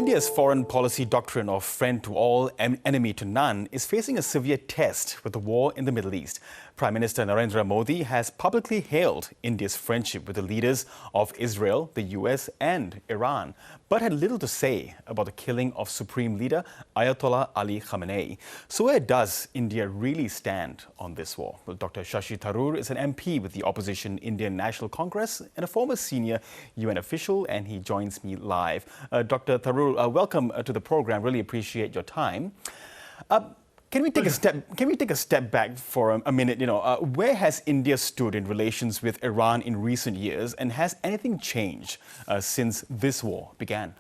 India's foreign policy doctrine of friend to all, enemy to none is facing a severe test with the war in the Middle East. Prime Minister Narendra Modi has publicly hailed India's friendship with the leaders of Israel, the US and Iran, but had little to say about the killing of Supreme Leader Ayatollah Ali Khamenei. So where does India really stand on this war? Well, Dr. Shashi Tharoor is an MP with the opposition Indian National Congress and a former senior UN official, and he joins me live. Dr. Tharoor, welcome to the program. Really appreciate your time. Can we take a step back for a minute? Where has India stood in relations with Iran in recent years, and has anything changed since this war began?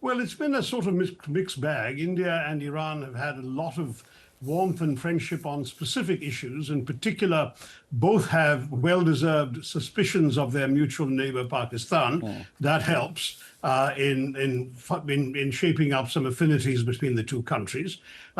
Well, it's been a sort of mixed bag. India and Iran have had a lot of warmth and friendship on specific issues. In particular, both have well-deserved suspicions of their mutual neighbor, Pakistan. That helps in shaping up some affinities between the two countries.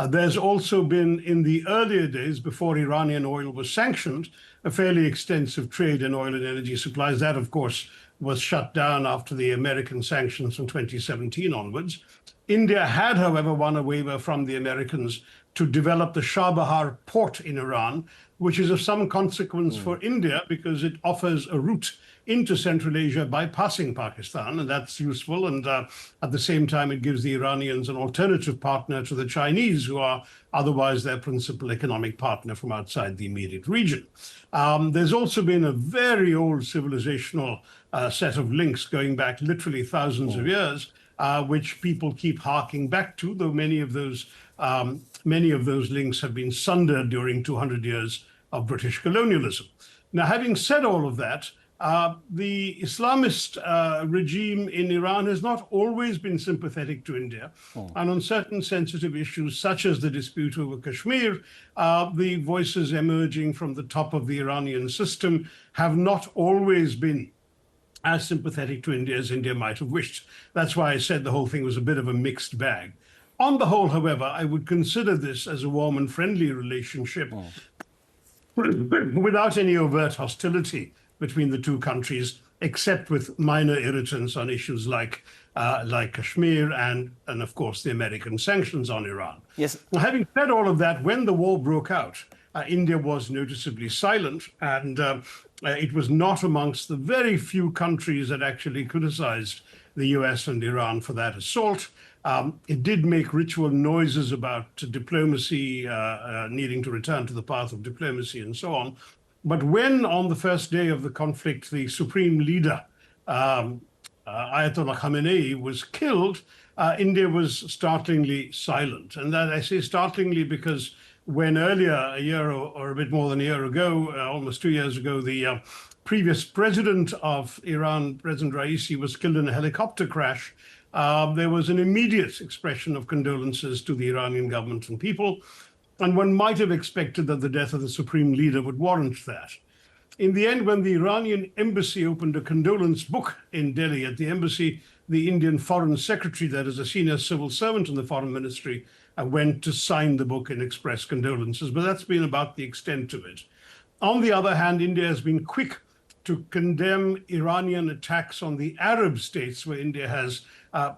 There's also been, in the earlier days, before Iranian oil was sanctioned, a fairly extensive trade in oil and energy supplies. That, of course, was shut down after the American sanctions from 2017 onwards. India had, however, won a waiver from the Americans to develop the Chabahar port in Iran, which is of some consequence for India because it offers a route into Central Asia bypassing Pakistan, and that's useful. And at the same time, it gives the Iranians an alternative partner to the Chinese, who are otherwise their principal economic partner from outside the immediate region. There's also been a very old civilizational set of links going back literally thousands of years, which people keep harking back to, though many of those links have been sundered during 200 years of British colonialism. Now, having said all of that, the Islamist regime in Iran has not always been sympathetic to India. And on certain sensitive issues, such as the dispute over Kashmir, the voices emerging from the top of the Iranian system have not always been as sympathetic to India as India might have wished. That's why I said the whole thing was a bit of a mixed bag. On the whole, however, I would consider this as a warm and friendly relationship without any overt hostility between the two countries, except with minor irritants on issues like Kashmir and of course, the American sanctions on Iran. Yes. Now, having said all of that, when the war broke out, India was noticeably silent, and it was not amongst the very few countries that actually criticized the US and Iran for that assault. It did make ritual noises about diplomacy needing to return to the path of diplomacy and so on. But when, on the first day of the conflict, the supreme leader, Ayatollah Khamenei, was killed, India was startlingly silent. And that I say startlingly because when earlier, a year or a bit more than a year ago, almost 2 years ago, the previous president of Iran, President Raisi, was killed in a helicopter crash, there was an immediate expression of condolences to the Iranian government and people. And one might have expected that the death of the supreme leader would warrant that. In the end, when the Iranian embassy opened a condolence book in Delhi at the embassy, the Indian foreign secretary, that is a senior civil servant in the foreign ministry, went to sign the book and express condolences. But that's been about the extent of it. On the other hand, India has been quick to condemn Iranian attacks on the Arab states, where India has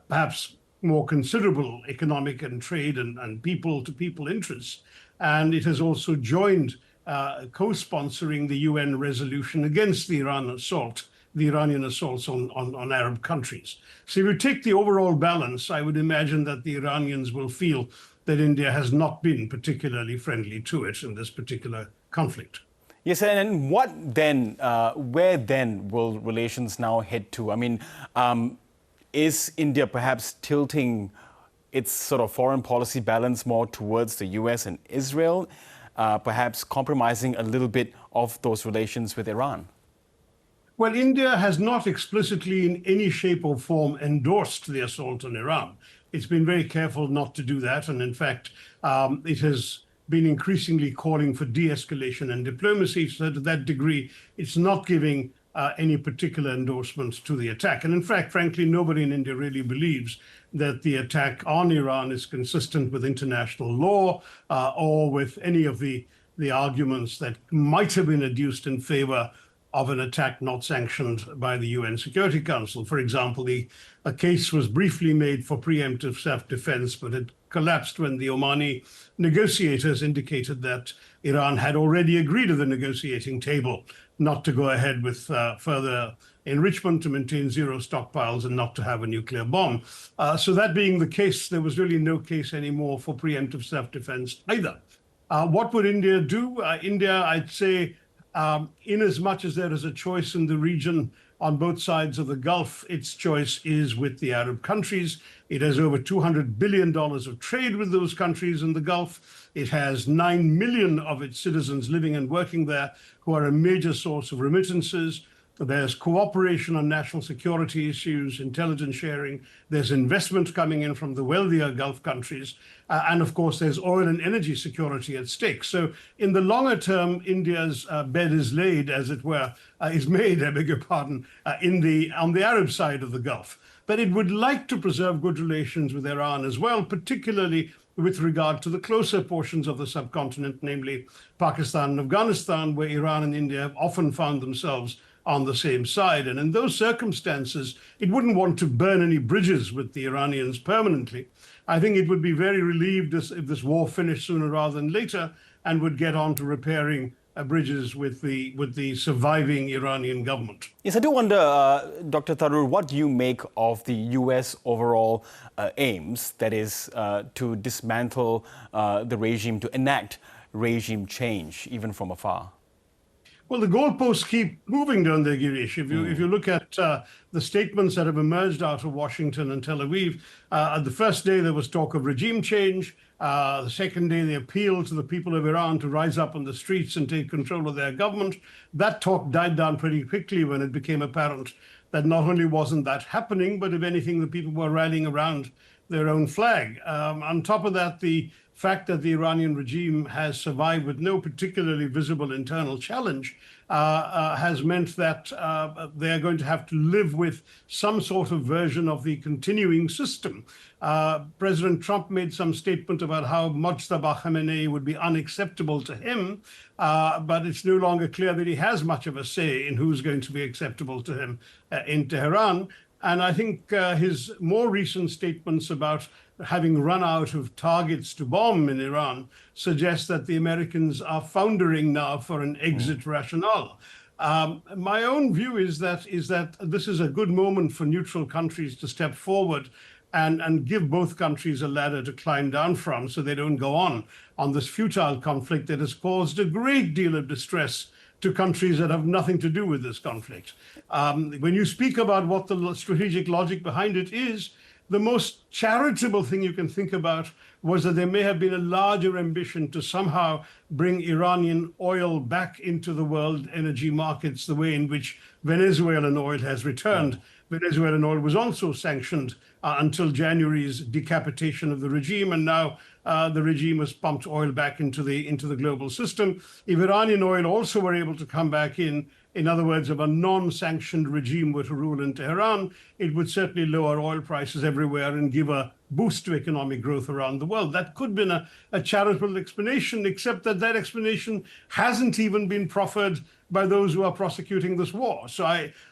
perhaps more considerable economic and trade and people-to-people interests. And it has also joined co-sponsoring the UN resolution against the Iranian assaults on Arab countries. So if you take the overall balance, I would imagine that the Iranians will feel that India has not been particularly friendly to it in this particular conflict. Yes, and what then, where then will relations now head to? I mean, is India perhaps tilting its sort of foreign policy balance more towards the US and Israel, perhaps compromising a little bit of those relations with Iran? Well, India has not explicitly in any shape or form endorsed the assault on Iran. It's been very careful not to do that. And in fact, it has been increasingly calling for de-escalation and diplomacy. So to that degree, it's not giving any particular endorsement to the attack. And in fact, frankly, nobody in India really believes that the attack on Iran is consistent with international law or with any of the arguments that might have been adduced in favor of an attack not sanctioned by the UN Security Council. For example, a case was briefly made for preemptive self-defense, but it collapsed when the Omani negotiators indicated that Iran had already agreed to the negotiating table not to go ahead with further enrichment, to maintain zero stockpiles, and not to have a nuclear bomb. So that being the case, there was really no case anymore for preemptive self-defense either. What would India do? India, I'd say, in as much as there is a choice in the region on both sides of the Gulf, its choice is with the Arab countries. It has over $200 billion of trade with those countries in the Gulf. It has 9 million of its citizens living and working there who are a major source of remittances. There's cooperation on national security issues, intelligence sharing. There's investment coming in from the wealthier Gulf countries. And of course, there's oil and energy security at stake. So in the longer term, India's bed is laid, as it were, is made, I beg your pardon, on the Arab side of the Gulf. But it would like to preserve good relations with Iran as well, particularly with regard to the closer portions of the subcontinent, namely Pakistan and Afghanistan, where Iran and India have often found themselves on the same side. And in those circumstances, it wouldn't want to burn any bridges with the Iranians permanently. I think it would be very relieved if this war finished sooner rather than later and would get on to repairing bridges with the surviving Iranian government. Yes, I do wonder, Dr. Tharoor, what you make of the U.S. overall aims, that is, to dismantle the regime, to enact regime change, even from afar? Well, the goalposts keep moving, don't they, Girish? If you look at the statements that have emerged out of Washington and Tel Aviv, the first day there was talk of regime change. The second day they appealed to the people of Iran to rise up on the streets and take control of their government. That talk died down pretty quickly when it became apparent that not only wasn't that happening, but if anything, the people were rallying around their own flag. On top of that, the fact that the Iranian regime has survived with no particularly visible internal challenge has meant that they are going to have to live with some sort of version of the continuing system. President Trump made some statement about how Mujtaba Khamenei would be unacceptable to him, but it's no longer clear that he has much of a say in who's going to be acceptable to him in Tehran. And I think his more recent statements about having run out of targets to bomb in Iran suggest that the Americans are foundering now for an exit rationale. My own view is that this is a good moment for neutral countries to step forward and give both countries a ladder to climb down from so they don't go on this futile conflict that has caused a great deal of distress to countries that have nothing to do with this conflict. When you speak about what the strategic logic behind it is, the most charitable thing you can think about was that there may have been a larger ambition to somehow bring Iranian oil back into the world energy markets the way in which Venezuelan oil has returned. Venezuelan oil was also sanctioned until January's decapitation of the regime, and now the regime has pumped oil back into the global system. If Iranian oil also were able to come back in other words, if a non-sanctioned regime were to rule in Tehran, it would certainly lower oil prices everywhere and give a boost to economic growth around the world. That could have been a charitable explanation, except that explanation hasn't even been proffered by those who are prosecuting this war. So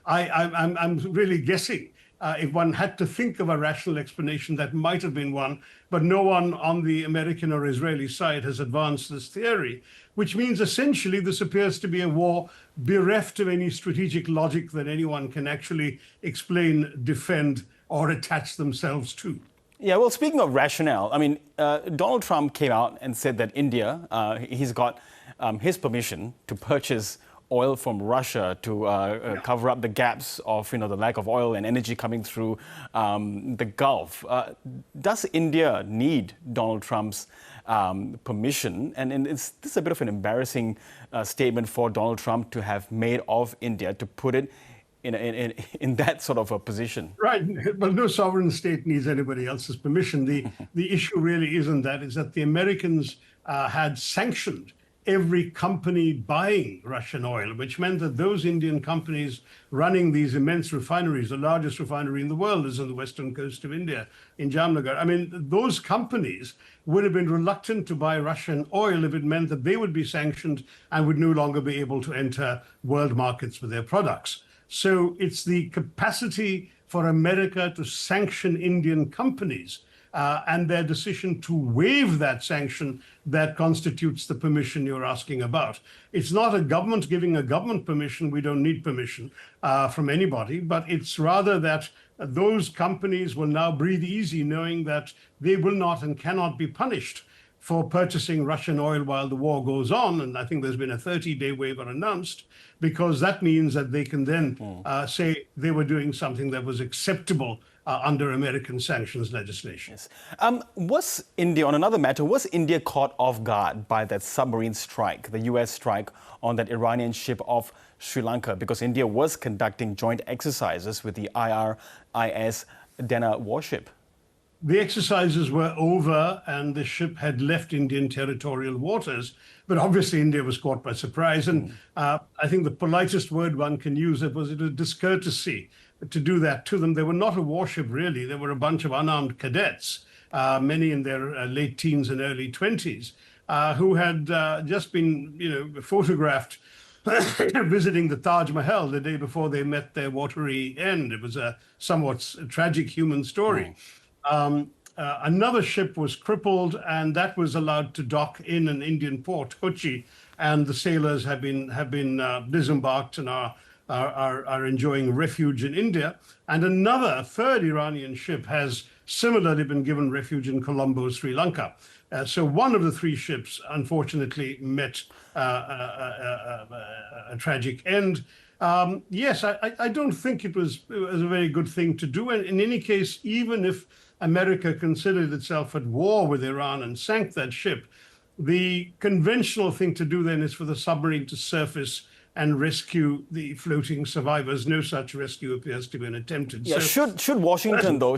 I'm really guessing. If one had to think of a rational explanation, that might have been one, but no one on the American or Israeli side has advanced this theory, which means essentially this appears to be a war bereft of any strategic logic that anyone can actually explain, defend, or attach themselves to. Yeah, well, speaking of rationale, I mean, Donald Trump came out and said that India, he's got his permission to purchase oil from Russia to cover up the gaps of, the lack of oil and energy coming through the Gulf. Does India need Donald Trump's permission? And this is a bit of an embarrassing statement for Donald Trump to have made of India, to put it in that sort of a position. Right. Well, no sovereign state needs anybody else's permission. The issue really isn't that. It's that the Americans had sanctioned every company buying Russian oil, which meant that those Indian companies running these immense refineries, the largest refinery in the world is on the western coast of India, in Jamnagar. I mean, those companies would have been reluctant to buy Russian oil if it meant that they would be sanctioned and would no longer be able to enter world markets with their products. So it's the capacity for America to sanction Indian companies and their decision to waive that sanction that constitutes the permission you're asking about. It's not a government giving a government permission. We don't need permission from anybody, but it's rather that those companies will now breathe easy knowing that they will not and cannot be punished for purchasing Russian oil while the war goes on. And I think there's been a 30-day waiver announced, because that means that they can then say they were doing something that was acceptable under American sanctions legislation. Yes. Was India, on another matter, was India caught off guard by that submarine strike, the US strike on that Iranian ship off Sri Lanka, because India was conducting joint exercises with the IRIS Dana warship? The exercises were over and the ship had left Indian territorial waters, but obviously India was caught by surprise. And I think the politest word one can use it was discourtesy to do that to them. They were not a warship, really. They were a bunch of unarmed cadets, many in their late teens and early 20s, who had just been, photographed visiting the Taj Mahal the day before they met their watery end. It was a somewhat tragic human story. Another ship was crippled, and that was allowed to dock in an Indian port, Kochi, and the sailors have been disembarked and are enjoying refuge in India. And a third Iranian ship has similarly been given refuge in Colombo, Sri Lanka. So one of the three ships, unfortunately, met a tragic end. Yes, I don't think it was a very good thing to do. And in any case, even if America considered itself at war with Iran and sank that ship, the conventional thing to do then is for the submarine to surface and rescue the floating survivors. No such rescue appears to have been attempted. Yeah, so, should Washington though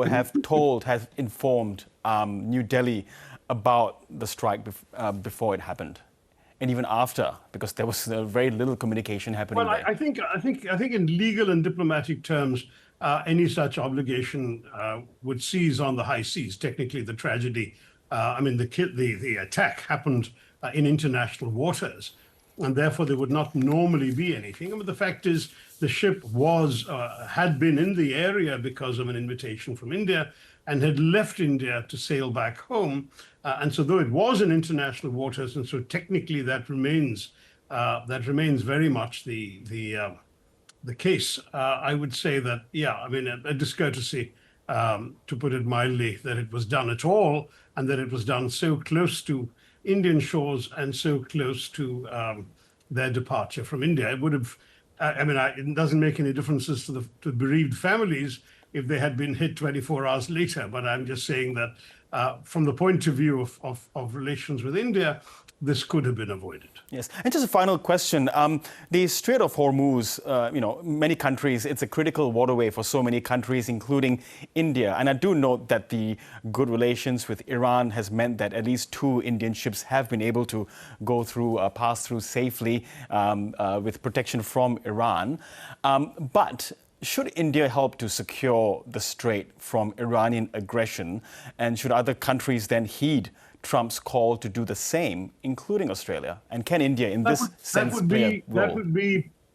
have informed New Delhi about the strike before it happened, and even after, because there was very little communication happening there? I think in legal and diplomatic terms, any such obligation would cease on the high seas. Technically, the tragedy, the attack happened in international waters, and therefore there would not normally be anything. I mean, the fact is, the ship had been in the area because of an invitation from India, and had left India to sail back home. And so, though it was in international waters, and so technically that remains very much the case. I would say that, a discourtesy, to put it mildly, that it was done at all, and that it was done so close to Indian shores and so close to their departure from India. It would have, it doesn't make any differences to bereaved families if they had been hit 24 hours later. But I'm just saying that from the point of view of relations with India, this could have been avoided. Yes. And just a final question. The Strait of Hormuz, many countries, it's a critical waterway for so many countries, including India. And I do note that the good relations with Iran has meant that at least 2 Indian ships have been able to pass through safely with protection from Iran. But should India help to secure the strait from Iranian aggression? And should other countries then heed Trump's call to do the same, including Australia? And can India, in this sense, play a role?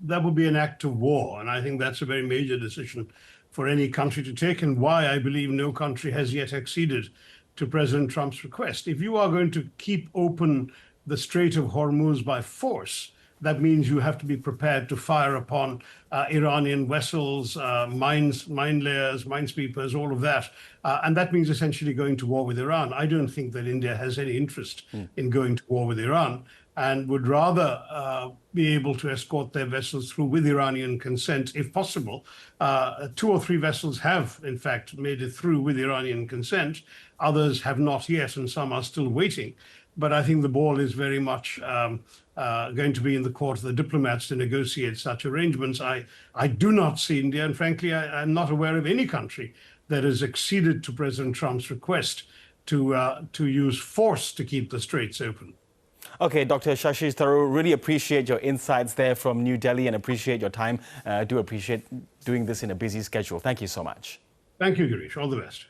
That would be an act of war. And I think that's a very major decision for any country to take, and why I believe no country has yet acceded to President Trump's request. If you are going to keep open the Strait of Hormuz by force, that means you have to be prepared to fire upon Iranian vessels, mine layers, minesweepers, all of that. And that means essentially going to war with Iran. I don't think that India has any interest in going to war with Iran, and would rather be able to escort their vessels through with Iranian consent, if possible. 2 or 3 vessels have, in fact, made it through with Iranian consent. Others have not yet, and some are still waiting. But I think the ball is very much going to be in the court of the diplomats to negotiate such arrangements. I do not see India, and frankly, I'm not aware of any country that has acceded to President Trump's request to use force to keep the straits open. Okay, Dr. Shashi Tharoor, really appreciate your insights there from New Delhi and appreciate your time. Do appreciate doing this in a busy schedule. Thank you so much. Thank you, Girish. All the best.